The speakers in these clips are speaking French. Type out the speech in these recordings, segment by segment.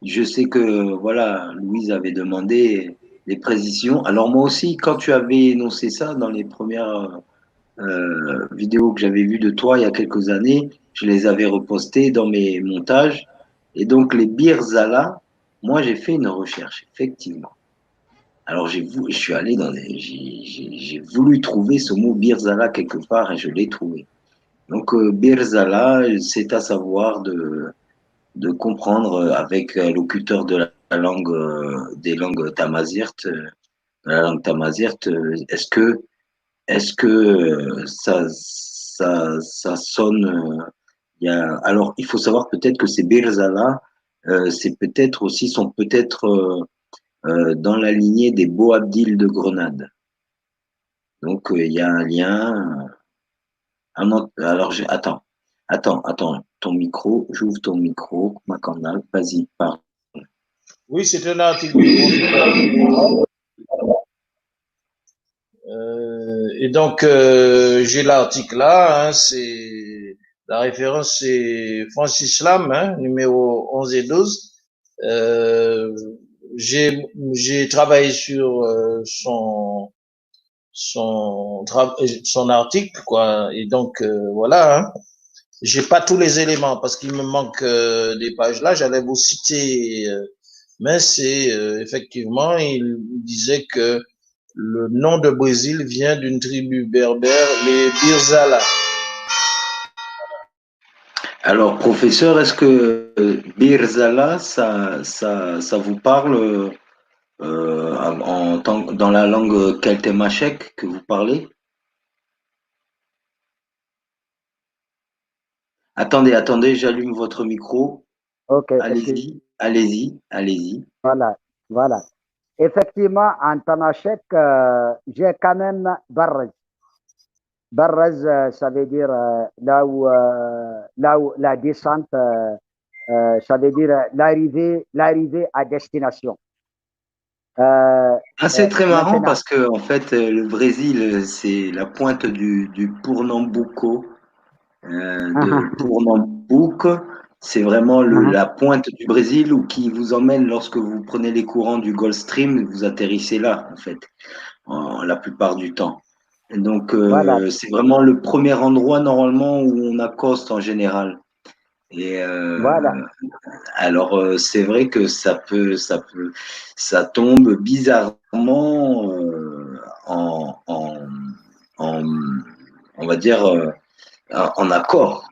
Je sais que voilà, Louise avait demandé des précisions. Alors moi aussi, quand tu avais énoncé ça dans les premières vidéos que j'avais vues de toi il y a quelques années, je les avais repostées dans mes montages. Et donc les Birzala, moi j'ai fait une recherche, effectivement. Alors je suis allé j'ai voulu trouver ce mot Birzala quelque part et je l'ai trouvé. Donc Birzala, c'est à savoir de comprendre avec locuteur de la langue des langues tamazirt, la langue tamazirt, est-ce que ça sonne alors il faut savoir peut-être que ces Birzala, c'est peut-être aussi sont peut-être dans la lignée des Boabdil de Grenade. Donc il y a un lien. Alors attends, ton micro, j'ouvre ton micro, Macandal, vas-y, parle. Oui, c'est un article du Monde. Et donc, j'ai l'article là, hein, c'est la référence, c'est Francis Lam, hein, numéro 11 et 12. Euh, j'ai travaillé sur son article, quoi. Et donc, voilà, hein. J'ai pas tous les éléments parce qu'il me manque des pages là. J'allais vous citer, mais c'est effectivement, il disait que le nom de Brésil vient d'une tribu berbère, les Birzala. Alors, professeur, est-ce que Birzala, ça vous parle dans la langue keltémachèque que vous parlez? Attendez, j'allume votre micro. Ok, Allez-y, allez-y, allez-y. voilà, voilà. Effectivement, en Tamashek, j'ai quand même Barraz. Barraz, ça veut dire là où la descente, ça veut dire l'arrivée à destination. Euh, Ah, c'est très marrant Maintenant, parce que en fait, le Brésil, c'est la pointe du Pernambuco, de Pernambuco. C'est vraiment la pointe du Brésil ou qui vous emmène lorsque vous prenez les courants du Gulf Stream, vous atterrissez là, en fait, la plupart du temps. Et donc, voilà, c'est vraiment le premier endroit normalement où on accoste en général. Et voilà, alors, c'est vrai que ça tombe bizarrement en, on va dire, en accord.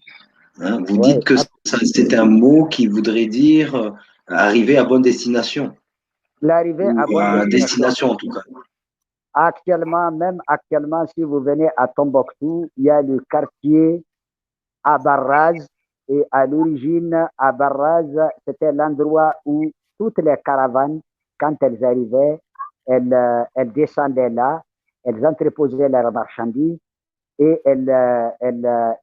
Hein. Vous ouais, dites que c'est un mot qui voudrait dire arriver à bonne destination, l'arrivée ou à bonne à destination. destination en tout cas. Actuellement, même actuellement, si vous venez à Tombouctou, il y a le quartier à Barraz. Et à l'origine, à Barraz, c'était l'endroit où toutes les caravanes, quand elles arrivaient, elles descendaient là, elles entreposaient leurs marchandises et elles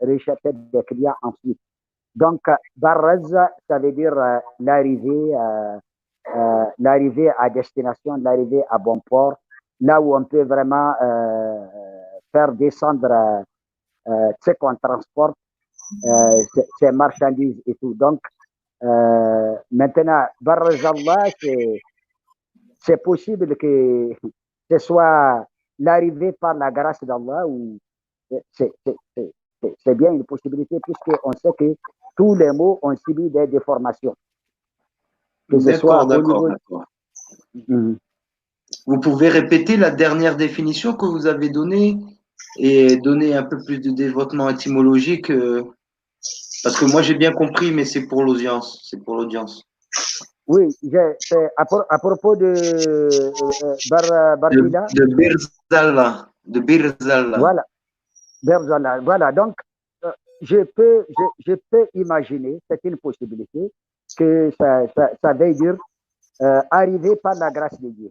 recherchaient des clients ensuite. Donc, Barraz, ça veut dire l'arrivée à destination, l'arrivée à bon port, là où on peut vraiment faire descendre ce qu'on transporte ces marchandises et tout. Donc, maintenant, Barzallah, c'est possible que ce soit l'arrivée par la grâce d'Allah ou c'est bien une possibilité puisqu'on sait que tous les mots ont subi des déformations, que ce soit D'accord, au d'accord, niveau. d'accord. Vous pouvez répéter la dernière définition que vous avez donnée et donner un peu plus de développement étymologique, parce que moi j'ai bien compris, mais c'est pour l'audience, c'est pour l'audience. Oui, c'est à propos de Barbila. De Birzala, de Birzala. Voilà, Berzallah. Voilà, donc je peux imaginer, c'est une possibilité, que ça veut dire arriver par la grâce de Dieu.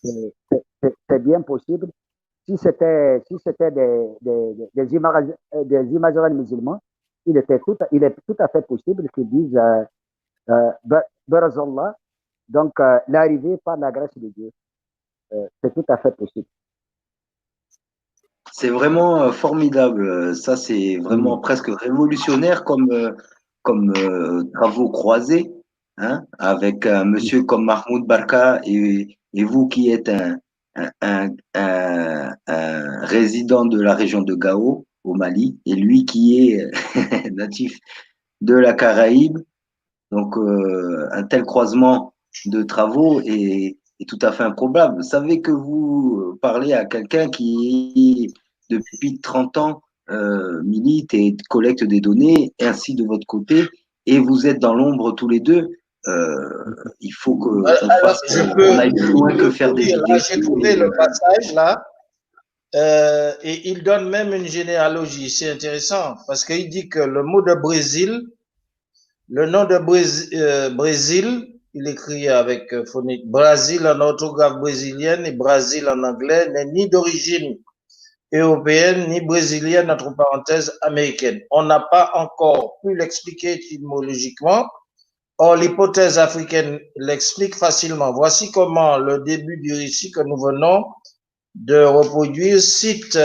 C'est bien possible. Si c'était des imaginaires musulmans, il est tout à fait possible qu'ils disent Berzallah, donc l'arrivée par la grâce de Dieu. C'est tout à fait possible. C'est vraiment formidable. Ça, c'est vraiment Mhm. presque révolutionnaire comme travaux croisés. hein, avec un monsieur comme Mahmoud Barka et vous qui êtes un résident de la région de Gao au Mali et lui qui est natif de la Caraïbe. Donc, un tel croisement de travaux est tout à fait improbable. Vous savez que vous parlez à quelqu'un qui, depuis 30 ans, milite et collecte des données, ainsi de votre côté, et vous êtes dans l'ombre tous les deux. Il faut qu'on Alors, fasse, qu'on aille plus loin que faire des dire, là, vidéos. j'ai trouvé le passage là, et il donne même une généalogie. C'est intéressant parce qu'il dit que le mot de Brésil, le nom de Brésil, il écrit avec phonique Brésil en orthographe brésilienne et Brésil en anglais, n'est ni d'origine européenne ni brésilienne, entre parenthèses, américaine. On n'a pas encore pu l'expliquer étymologiquement. Or, l'hypothèse africaine l'explique facilement. Voici comment le début du récit que nous venons de reproduire cite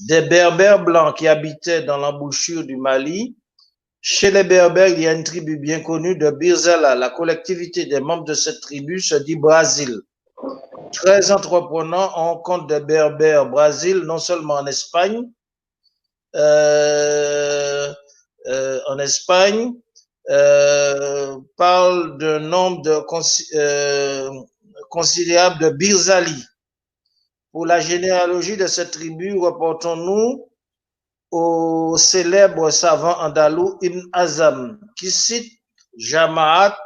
des Berbères blancs qui habitaient dans l'embouchure du Mali. Chez les Berbères, il y a une tribu bien connue de Birzala. La collectivité des membres de cette tribu se dit Brésil. Très entreprenant, on compte des Berbères Brésil, non seulement en Espagne, parle d'un nombre considérable de Birzali. Pour la généalogie de cette tribu, reportons-nous au célèbre savant andalou Ibn Azam, qui cite Jamaat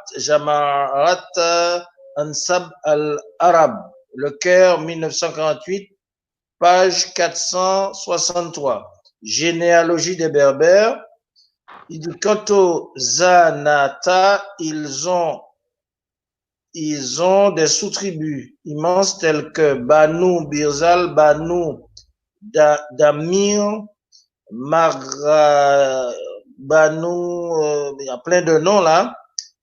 Ansab al-Arab, Le Caire, 1948, page 463. Généalogie des Berbères. Il dit quant aux Zanata, ils ont des sous-tribus immenses telles que Banu Birzal, Banu Damir, Banu, il y a plein de noms là.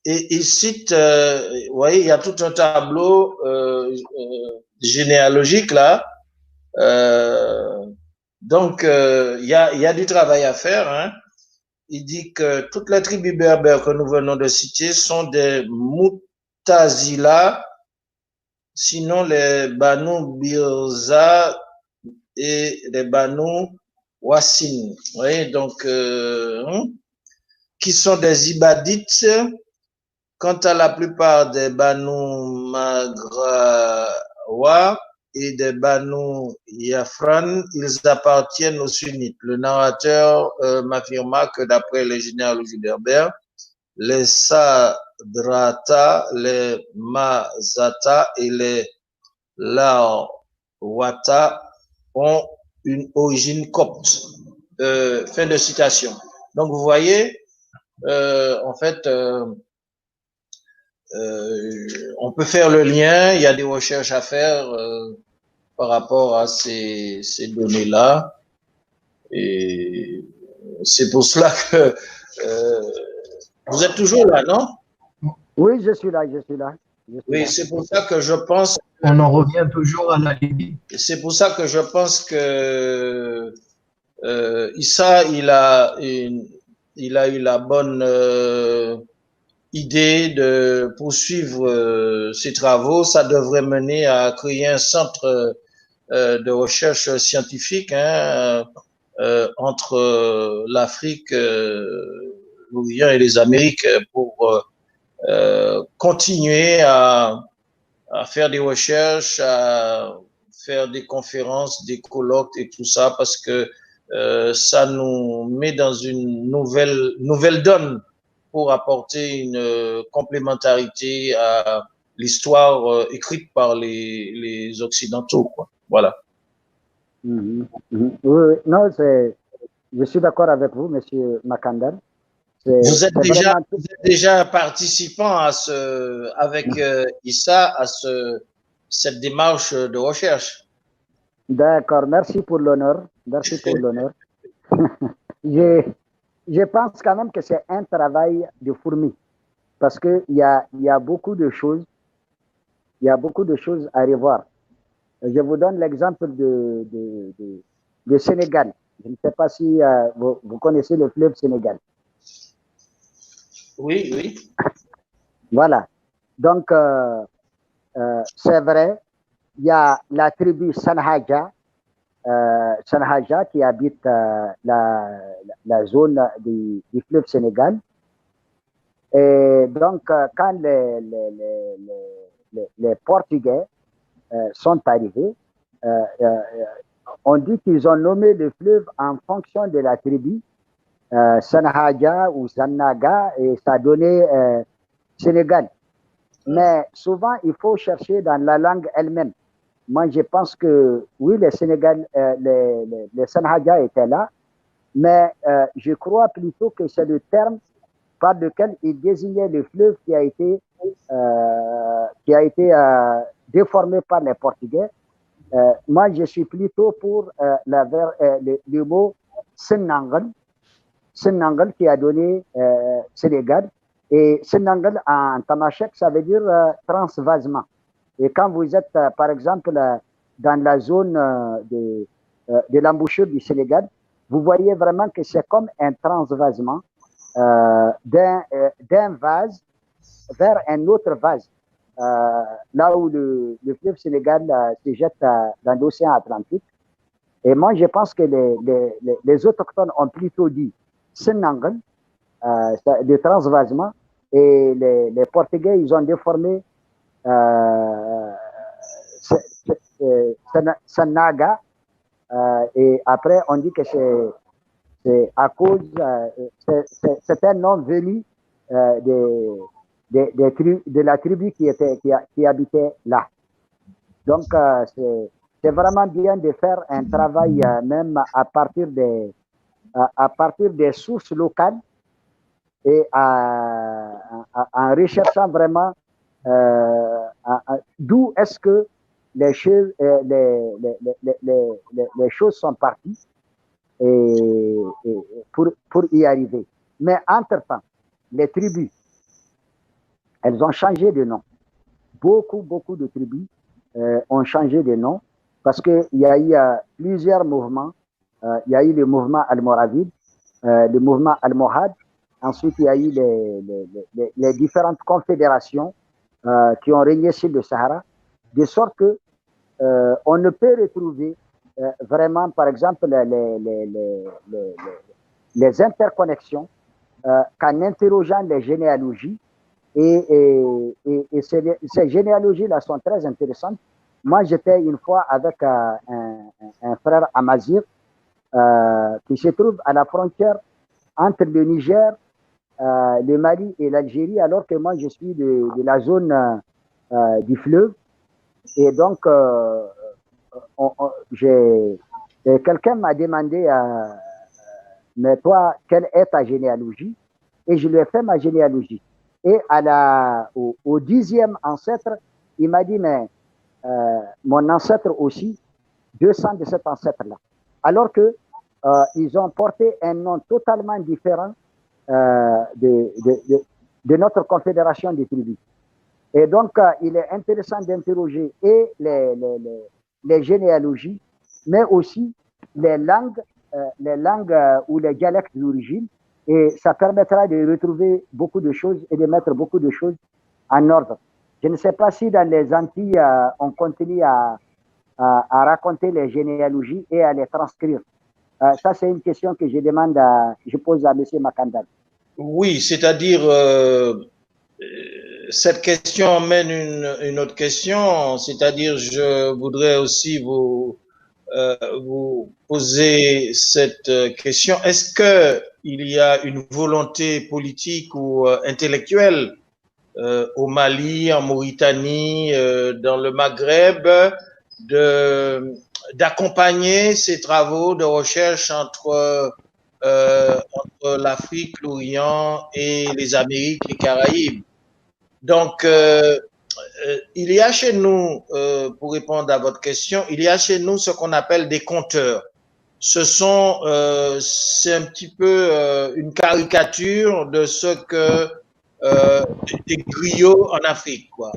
Et il cite, vous voyez, il y a tout un tableau généalogique là. Donc, il y a du travail à faire. Hein. Il dit que toutes les tribus berbères que nous venons de citer sont des Mutazila, sinon les Banu Birza et les Banu Wassin. Vous voyez, donc, qui sont des Ibadites. Quant à la plupart des Banu Magrawa et des Banu Yafran, ils appartiennent aux sunnites. Le narrateur m'affirma que d'après les généalogies berbères, les Sadrata, les Mazata et les Lawata ont une origine copte. Fin de citation. Donc vous voyez, en fait, on peut faire le lien, il y a des recherches à faire par rapport à ces données-là. Et c'est pour cela que vous êtes toujours là, non? Oui, je suis là, je suis là. Oui, c'est pour ça que je pense... On en revient toujours à la Libye. C'est pour ça que je pense que Issa, il a eu la bonne idée de poursuivre ses travaux. Ça devrait mener à créer un centre de recherche scientifique entre l'Afrique, l'Orient et les Amériques pour continuer à faire des recherches, à faire des conférences, des colloques et tout ça, parce que ça nous met dans une nouvelle donne pour apporter une complémentarité à l'histoire écrite par les Occidentaux, quoi. Voilà. Oui, non, je suis d'accord avec vous, Monsieur Makandar. Vous êtes déjà participant avec Issa à cette démarche de recherche. D'accord, merci pour l'honneur. Merci pour l'honneur. Je pense quand même que c'est un travail de fourmi parce qu'il y a beaucoup de choses. Il y a beaucoup de choses à revoir. Je vous donne l'exemple de Sénégal. Je ne sais pas si vous connaissez le fleuve Sénégal. Oui, oui. Voilà. Donc, c'est vrai, il y a la tribu Sanhaja, qui habite la zone du fleuve Sénégal. Et donc, quand les Portugais sont arrivés, on dit qu'ils ont nommé le fleuve en fonction de la tribu, Sanhaja ou Sannaga, et ça donnait Sénégal. Mais souvent, il faut chercher dans la langue elle-même. Moi, je pense que oui, les Sénégal, les Sanhaja étaient là, mais je crois plutôt que c'est le terme par lequel il désignait le fleuve qui a été déformé par les Portugais. Moi, je suis plutôt pour le mot Senangal qui a donné Sénégal. Et Senangal en tamashek, ça veut dire transvasement. Et quand vous êtes, par exemple, dans la zone de l'embouchure du Sénégal, vous voyez vraiment que c'est comme un transvasement d'un vase vers un autre vase. Là où le fleuve Sénégal se jette dans l'océan Atlantique. Et moi, je pense que les autochtones ont plutôt dit Senangal, de transvasement, et les Portugais, ils ont déformé Sanaga, et après, on dit que c'est à cause, c'est un nom venu de la tribu qui habitait là. Donc, c'est vraiment bien de faire un travail même à partir des sources locales et en recherchant vraiment d'où est-ce que les choses sont parties et pour y arriver. Mais entre-temps, les tribus, elles ont changé de nom. Beaucoup de tribus ont changé de nom parce qu'il y a eu plusieurs mouvements. Il y a eu le mouvement Almoravid, le mouvement Almohad. Ensuite, il y a eu les différentes confédérations qui ont régné sur le Sahara, de sorte que on ne peut retrouver vraiment, par exemple, les interconnexions qu'en interrogeant les généalogies. Et ces généalogies-là sont très intéressantes. Moi, j'étais une fois avec un frère Amazir qui se trouve à la frontière entre le Niger, le Mali et l'Algérie, alors que moi, je suis de la zone du fleuve. Et donc, quelqu'un m'a demandé, mais toi, quelle est ta généalogie? Et je lui ai fait ma généalogie. Et au 10e ancêtre, il m'a dit, mais mon ancêtre aussi, 200 de cet ancêtre-là. Alors que ils ont porté un nom totalement différent de notre confédération des tribus. Et donc, il est intéressant d'interroger et les généalogies, mais aussi les langues ou les dialectes d'origine. Et ça permettra de retrouver beaucoup de choses et de mettre beaucoup de choses en ordre. Je ne sais pas si dans les Antilles, on continue à raconter les généalogies et à les transcrire. Ça, c'est une question que je pose à M. Makandal. Oui, c'est-à-dire, cette question mène une autre question, c'est-à-dire, je voudrais aussi vous poser cette question. Est-ce qu'il y a une volonté politique ou intellectuelle au Mali, en Mauritanie, dans le Maghreb, d'accompagner ces travaux de recherche entre l'Afrique, l'Orient et les Amériques, les Caraïbes? Donc, il y a chez nous, pour répondre à votre question, il y a chez nous ce qu'on appelle des conteurs. C'est un petit peu une caricature de ce que des griots en Afrique, quoi.